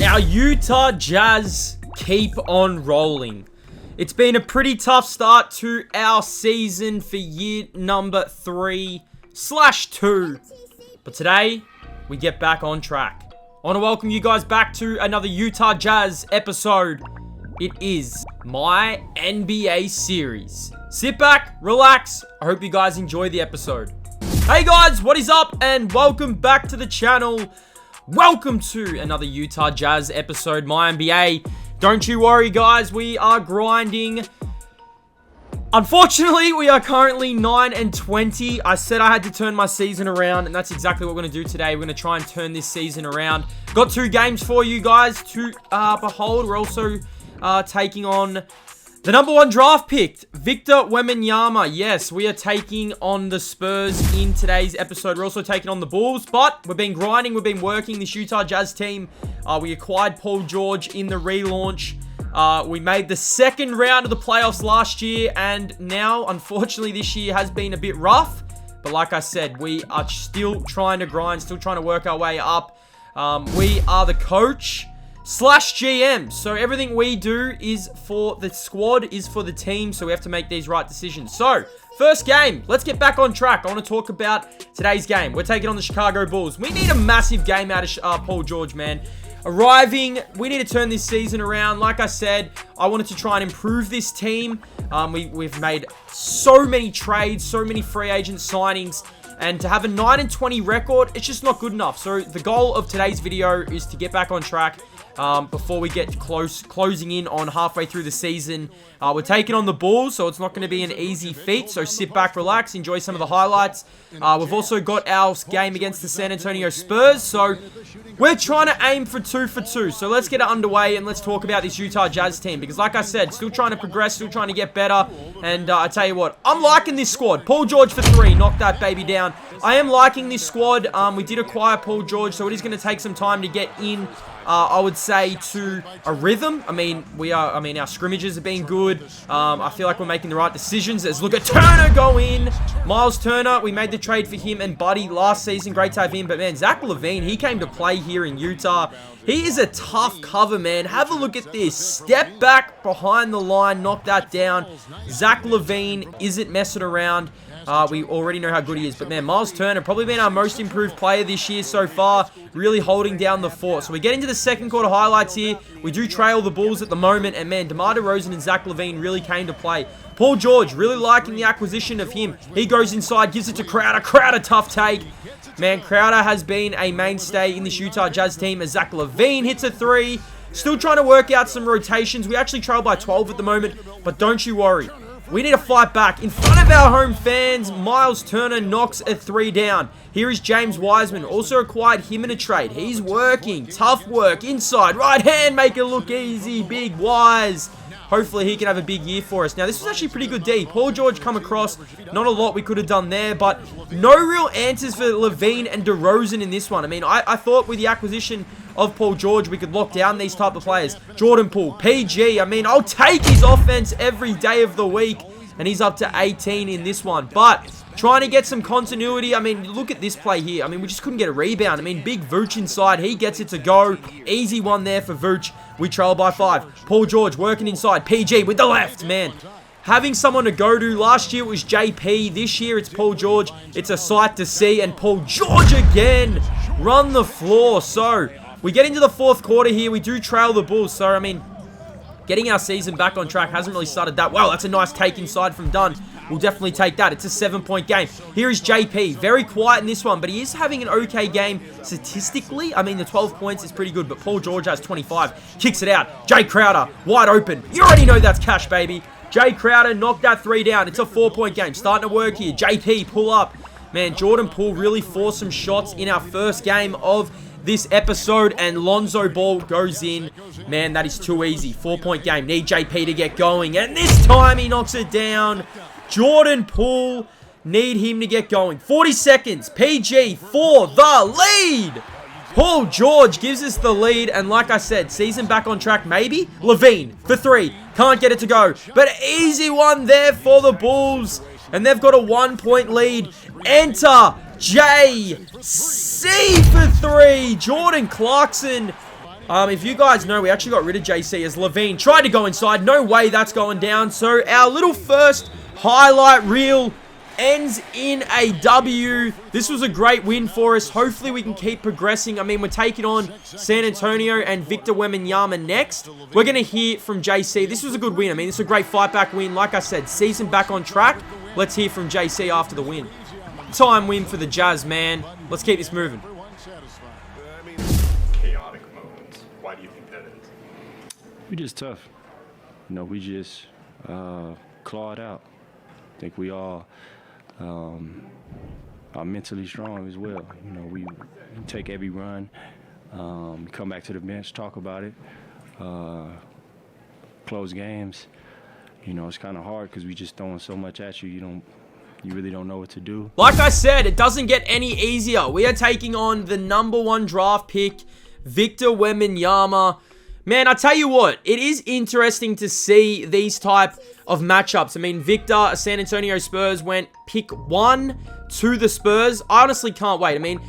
Our Utah Jazz keep on rolling. It's been a pretty tough start to our season for year number 3/2. But today, we get back on track. I want to welcome you guys back to another Utah Jazz episode. It is my NBA series. Sit back, relax. I hope you guys enjoy the episode. Hey guys, what is up? And welcome back to the channel. Welcome to another Utah Jazz episode, my NBA. Don't you worry, guys. We are grinding. Unfortunately, we are currently 9-20. I said I had to turn my season around, and that's exactly what we're going to do today. We're going to try and turn this season around. Got 2 games for you guys to behold. We're also taking on the number 1 draft pick, Victor Wembanyama. Yes, we are taking on the Spurs in today's episode. We're also taking on the Bulls, but we've been grinding. We've been working this Utah Jazz team. We acquired Paul George in the relaunch. We made the second round of the playoffs last year, and now, unfortunately, this year has been a bit rough. But like I said, we are still trying to grind, still trying to work our way up. We are the coach / GM. So everything we do is for the squad, is for the team. So we have to make these right decisions. So first game, let's get back on track. I want to talk about today's game. We're taking on the Chicago Bulls. We need a massive game out of Paul George, man. Arriving, we need to turn this season around. Like I said, I wanted to try and improve this team. We've made so many trades, so many free agent signings. And to have a 9-20 record, it's just not good enough. So the goal of today's video is to get back on track before we get closing in on halfway through the season. We're taking on the Bulls, so it's not going to be an easy feat. So sit back, relax, enjoy some of the highlights. We've also got our game against the San Antonio Spurs. So we're trying to aim for 2 for 2. So let's get it underway and let's talk about this Utah Jazz team. Because like I said, still trying to progress, still trying to get better. And I tell you what, I'm liking this squad. Paul George for 3. Knock that baby down. I am liking this squad. We did acquire Paul George, so it is going to take some time to get in, I would say, to a rhythm. Our scrimmages have been good. I feel like we're making the right decisions. Let's look at Turner go in. Miles Turner, we made the trade for him and Buddy last season. Great to have him. But man, Zach LaVine, he came to play here in Utah. He is a tough cover, man. Have a look at this. Step back behind the line, knock that down. Zach LaVine isn't messing around. We already know how good he is. But man, Miles Turner, probably been our most improved player this year so far. Really holding down the fort. So we get into the second quarter highlights here. We do trail the Bulls at the moment. And man, DeMar DeRozan and Zach LaVine really came to play. Paul George, really liking the acquisition of him. He goes inside, gives it to Crowder. Crowder, tough take. Man, Crowder has been a mainstay in this Utah Jazz team as Zach LaVine hits a 3. Still trying to work out some rotations. We actually trail by 12 at the moment. But don't you worry. We need to fight back. In front of our home fans, Miles Turner knocks a 3 down. Here is James Wiseman. Also acquired him in a trade. He's working. Tough work. Inside. Right hand. Make it look easy. Big Wise. Hopefully he can have a big year for us. Now, this was actually pretty good D. Paul George come across. Not a lot we could have done there, but no real answers for LaVine and DeRozan in this one. I mean, I thought with the acquisition of Paul George, we could lock down these type of players. Jordan Poole, PG. I mean, I'll take his offense every day of the week, and he's up to 18 in this one. But trying to get some continuity. I mean, look at this play here. I mean, we just couldn't get a rebound. I mean, big Vooch inside. He gets it to go. Easy one there for Vooch. We trail by 5. Paul George working inside. PG with the left, man. Having someone to go to. Last year it was JP. This year it's Paul George. It's a sight to see. And Paul George again. Run the floor. So we get into the fourth quarter here. We do trail the Bulls. So, I mean, getting our season back on track hasn't really started that well. That's a nice take inside from Dunn. We'll definitely take that. It's a 7-point game. Here is JP. Very quiet in this one, but he is having an okay game statistically. I mean, the 12 points is pretty good, but Paul George has 25. Kicks it out. Jay Crowder, wide open. You already know that's cash, baby. Jay Crowder knocked that 3 down. It's a 4-point game. Starting to work here. JP, pull up. Man, Jordan Poole really forced some shots in our first game of this episode, and Lonzo Ball goes in. Man, that is too easy. 4-point game. Need JP to get going, and this time he knocks it down. Jordan Poole, need him to get going. 40 seconds. PG for the lead. Paul George gives us the lead, and like I said, season back on track, maybe. LaVine for 3. Can't get it to go, but easy one there for the Bulls, and they've got a 1-point lead. Enter JC for 3. Jordan Clarkson If you guys know, we actually got rid of JC as Levine tried to go inside. No way that's going down. So our little first highlight reel ends in a W. This was a great win for us. Hopefully we can keep progressing. I mean, we're taking on San Antonio and Victor Wembanyama next. We're going to hear from JC. This was a good win. I mean, this is a great fight back win. Like I said, season back on track. Let's hear from JC after the win. Time win for the Jazz, man. Let's keep this moving. Chaotic moments. Why do you think that is? We just tough. You know, we just clawed out. I think we all are mentally strong as well. You know, we take every run, come back to the bench, talk about it, close games. You know, it's kind of hard because we just throwing so much at you. You really don't know what to do. Like I said, it doesn't get any easier. We are taking on the #1 draft pick, Victor Wembanyama. Man, I tell you what, it is interesting to see these type of matchups. I mean, Victor, San Antonio Spurs went pick 1 to the Spurs. I honestly can't wait. I mean,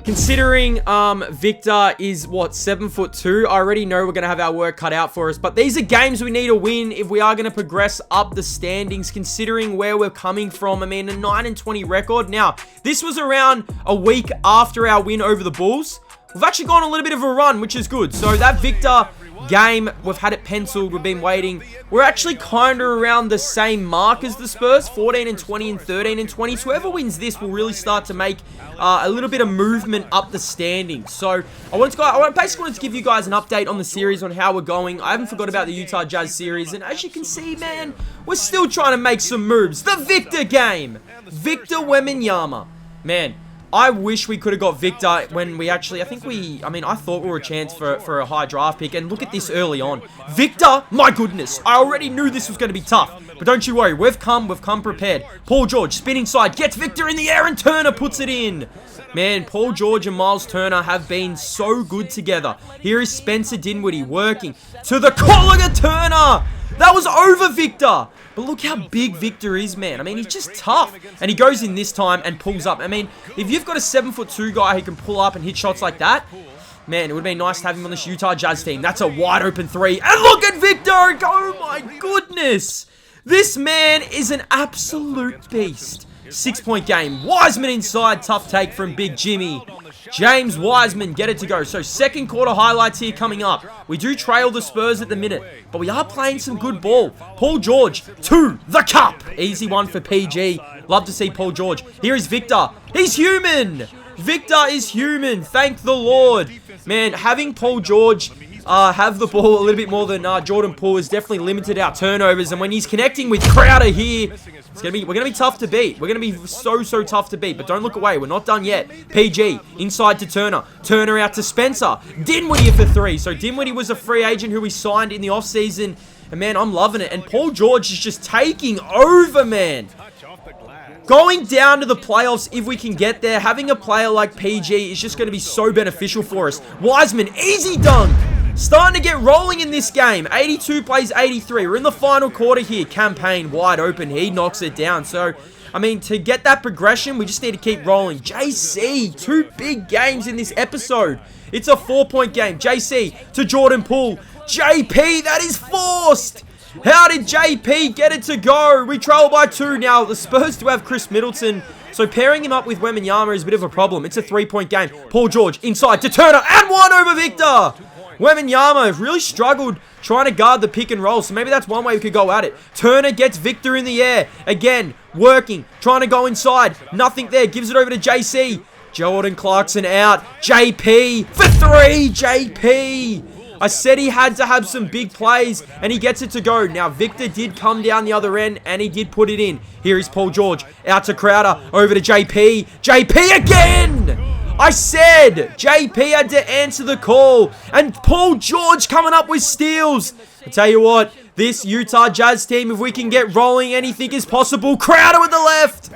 considering Victor is, what, 7'2", I already know we're going to have our work cut out for us. But these are games we need to win if we are going to progress up the standings, considering where we're coming from. I mean, a 9-20 record. Now, this was around a week after our win over the Bulls. We've actually gone a little bit of a run, which is good. So that Victor game, we've had it penciled. We've been waiting. We're actually kind of around the same mark as the Spurs, 14-20 and 13-20. So whoever wins this will really start to make a little bit of movement up the standings. So I basically wanted to give you guys an update on the series, on how we're going. I haven't forgot about the Utah Jazz series. And as you can see, man, we're still trying to make some moves. The Victor game. Victor Wembanyama. Man, I wish we could have got Victor when we actually, I thought we were a chance for a high draft pick. And look at this early on. Victor, my goodness. I already knew this was going to be tough. But don't you worry. We've come prepared. Paul George, spinning side, gets Victor in the air and Turner puts it in. Man, Paul George and Miles Turner have been so good together. Here is Spencer Dinwiddie working to the collar to Turner. That was over Victor. But look how big Victor is, man. I mean, he's just tough. And he goes in this time and pulls up. I mean, if you've got a 7'2" guy who can pull up and hit shots like that, man, it would have been nice to have him on this Utah Jazz team. That's a wide open 3. And look at Victor. Oh, my goodness. This man is an absolute beast. 6-point game. Wiseman inside. Tough take from Big Jimmy. James Wiseman, get it to go. So second quarter highlights here coming up. We do trail the Spurs at the minute, but we are playing some good ball. Paul George to the cup. Easy one for PG. Love to see Paul George. Here is Victor. He's human. Victor is human. Thank the Lord. Man, having Paul George have the ball a little bit more than Jordan Poole has definitely limited our turnovers. And when he's connecting with Crowder here, we're gonna be tough to beat. We're gonna be so tough to beat. But don't look away. We're not done yet. PG inside to Turner. Turner out to Spencer. Dinwiddie for 3. So Dinwiddie was a free agent who we signed in the offseason. And man, I'm loving it. And Paul George is just taking over, man. Going down to the playoffs, if we can get there, having a player like PG is just going to be so beneficial for us. Wiseman, easy dunk. Starting to get rolling in this game. 82 plays 83. We're in the final quarter here. Campaign wide open. He knocks it down. So, I mean, to get that progression, we just need to keep rolling. JC, 2 big games in this episode. It's a 4-point game. JC to Jordan Poole. JP, that is forced. How did JP get it to go? We trail by 2 now. The Spurs do have Chris Middleton. So pairing him up with Wembanyama is a bit of a problem. It's a 3-point game. Paul George inside to Turner. And 1 over Victor. Wembanyama really struggled trying to guard the pick and roll. So maybe that's one way we could go at it. Turner gets Victor in the air. Again, working. Trying to go inside. Nothing there. Gives it over to JC. Jordan Clarkson out. JP for 3. JP. I said he had to have some big plays, and he gets it to go. Now, Victor did come down the other end, and he did put it in. Here is Paul George. Out to Crowder. Over to JP. JP again! I said JP had to answer the call. And Paul George coming up with steals. I tell you what, this Utah Jazz team, if we can get rolling, anything is possible. Crowder with the left.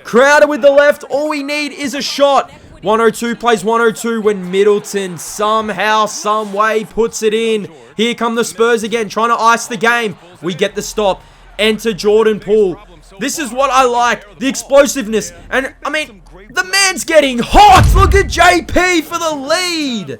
Crowder with the left. All we need is a shot. 102 plays 102 when Middleton somehow, some way puts it in. Here come the Spurs again, trying to ice the game. We get the stop. Enter Jordan Poole. This is what I like, the explosiveness. And, I mean, the man's getting hot. Look at JP for the lead.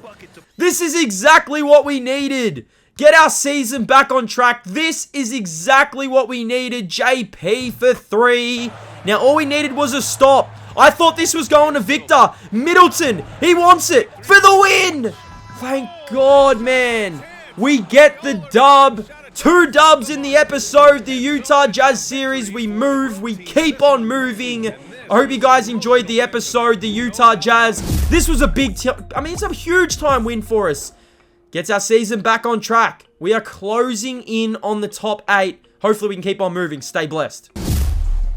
This is exactly what we needed. Get our season back on track. This is exactly what we needed. JP for 3. Now, all we needed was a stop. I thought this was going to Victor. Middleton, he wants it for the win. Thank God, man. We get the dub. 2 dubs in the episode. The Utah Jazz series. We move. We keep on moving. I hope you guys enjoyed the episode. The Utah Jazz. This was a big... it's a huge time win for us. Gets our season back on track. We are closing in on the top 8. Hopefully we can keep on moving. Stay blessed.